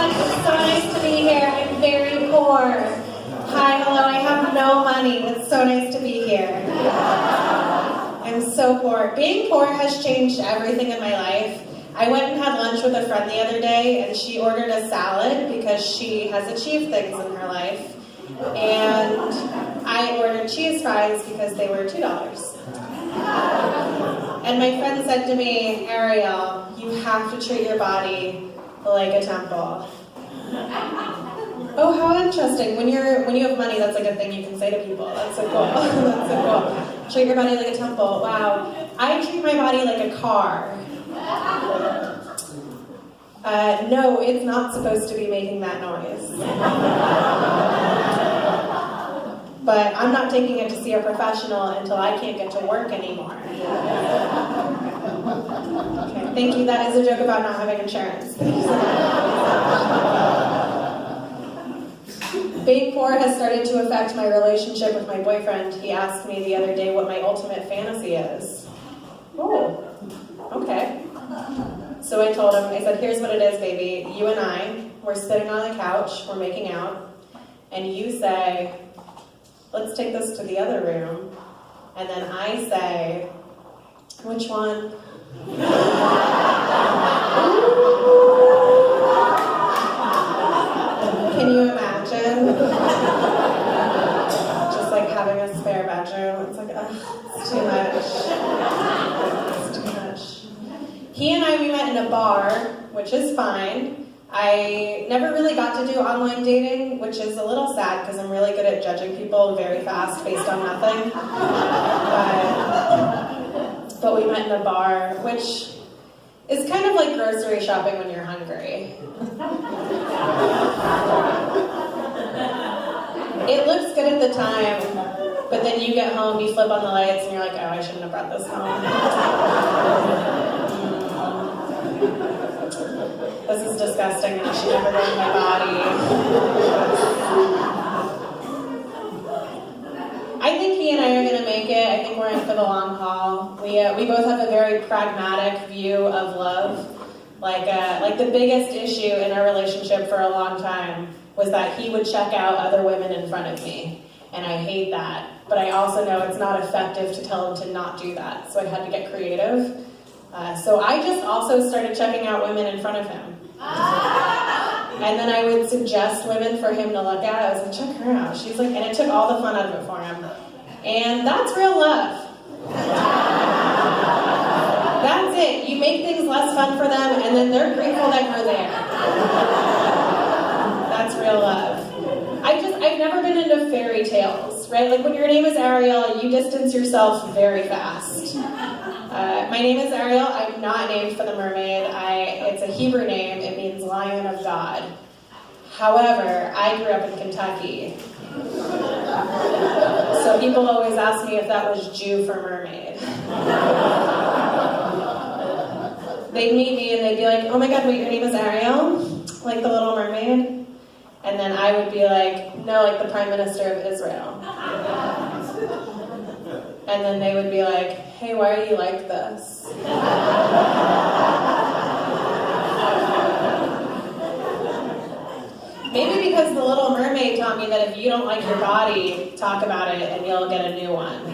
everyone. It's so nice to be here. I'm very poor. Hi, hello, I have no money. It's so nice to be here. I'm so poor. Being poor has changed everything in my life. I went and had lunch with a friend the other day, and she ordered a salad because she has achieved things in her life. And I ordered cheese fries because they were $2. And my friend said to me, Ariel, you have to treat your body like a temple. Oh, how interesting. When you have money, that's like a thing you can say to people. That's so cool. That's so cool. Treat your body like a temple. Wow. I treat my body like a car. No, it's not supposed to be making that noise. But I'm not taking it to see a professional until I can't get to work anymore. Okay, thank you. That is a joke about not having insurance. Thank you so much. Being poor has started to affect my relationship with my boyfriend. He asked me the other day what my ultimate fantasy is. Oh, okay. So I told him, I said, here's what it is, baby. You and I, we're sitting on the couch, we're making out, and you say, let's take this to the other room. And then I say, which one? Can you imagine? Just like having a spare bedroom. It's like, it's too much. It's too much. He and I, we met in a bar, which is fine. I never really got to do online dating, which is a little sad because I'm really good at judging people very fast based on nothing. But we met in a bar, which is kind of like grocery shopping when you're hungry. It looks good at the time, but then you get home, you flip on the lights, and you're like, oh, I shouldn't have brought this home. This is disgusting, and I should never go in my body. I think he and I are going to make it. I think we're in for the long haul. We both have a very pragmatic view of love. Like the biggest issue in our relationship for a long time was that he would check out other women in front of me. And I hate that. But I also know it's not effective to tell him to not do that. So I had to get creative. So I just also started checking out women in front of him. And then I would suggest women for him to look at. I was like, check her out. She's like, and it took all the fun out of it for him. And that's real love. That's it. You make things less fun for them, and then they're grateful that you're there. That's real love. I've never been into fairy tales, right? Like when your name is Ariel, you distance yourself very fast. My name is Ariel. I'm not named for the mermaid. It's a Hebrew name. It means Lion of God. However, I grew up in Kentucky. So people always ask me if that was Jew for mermaid. They'd meet me and they'd be like, oh my God, wait, your name is Ariel? Like the Little Mermaid? And then I would be like, no, like the Prime Minister of Israel. And then they would be like, hey, why are you like this? Maybe because the Little Mermaid taught me that if you don't like your body, talk about it and you'll get a new one.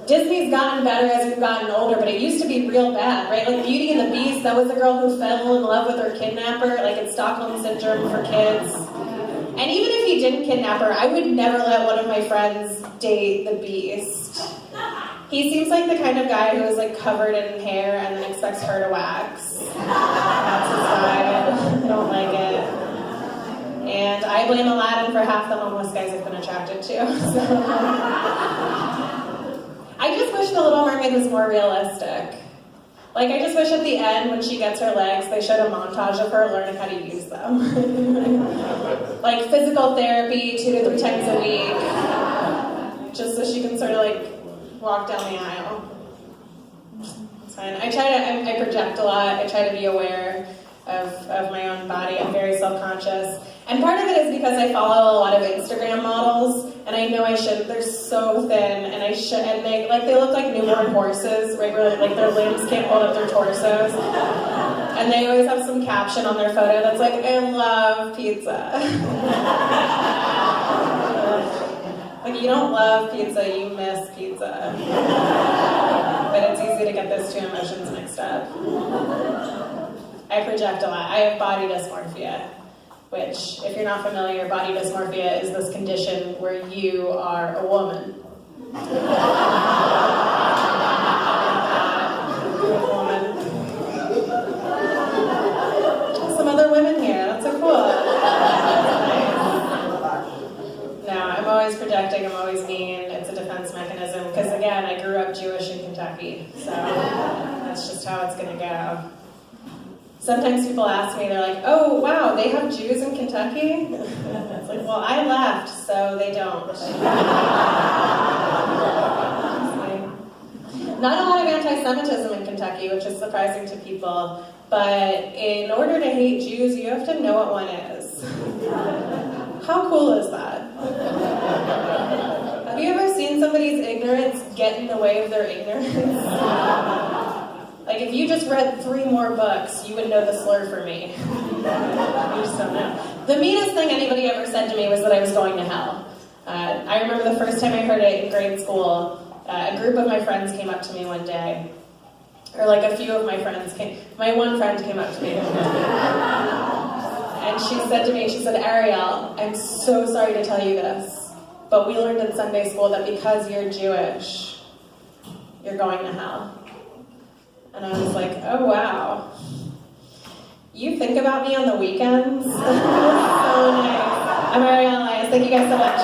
Disney's gotten better as we've gotten older, but it used to be real bad, right? Like Beauty and the Beast, that was a girl who fell in love with her kidnapper, like it's Stockholm Syndrome for kids. And even if he didn't kidnap her, I would never let one of my friends date the Beast. He seems like the kind of guy who is like covered in hair and then expects her to wax. That's his vibe. I don't like it. And I blame Aladdin for half the homeless guys I've been attracted to. So. I just wish The Little Mermaid was more realistic. Like, I just wish at the end, when she gets her legs, they showed a montage of her learning how to use them. Like, physical therapy 2 to 3 times a week. Just so she can sort of, like, walk down the aisle. It's fine. I project a lot. I try to be aware of my own body. I'm very self-conscious. And part of it is because I follow a lot of Instagram models, and I know I shouldn't. They're so thin, and they look like newborn horses, right? Where like their limbs can't hold up their torsos. And they always have some caption on their photo that's like, I love pizza. Like, you don't love pizza, you miss pizza. But it's easy to get those two emotions mixed up. I project a lot. I have body dysmorphia, which, if you're not familiar, body dysmorphia is this condition where you are a woman. Some other women here, that's so cool. No, I'm always projecting, I'm always mean. It's a defense mechanism, because again, I grew up Jewish in Kentucky, so that's just how it's gonna go. Sometimes people ask me, they're like, oh, wow, they have Jews in Kentucky? It's like, well, I left, so they don't. Not a lot of anti-Semitism in Kentucky, which is surprising to people, but in order to hate Jews, you have to know what one is. How cool is that? Have you ever seen somebody's ignorance get in the way of their ignorance? Like, if you just read 3 more books, you would know the slur for me. You just don't know. The meanest thing anybody ever said to me was that I was going to hell. I remember the first time I heard it in grade school, a group of my friends came up to me one day. Or like a few of my friends came. My one friend came up to me. And she said to me, she said, Ariel, I'm so sorry to tell you this, but we learned in Sunday school that because you're Jewish, you're going to hell. And I was like, oh, wow. You think about me on the weekends? So nice. I'm Ariel Elias. Thank you guys so much.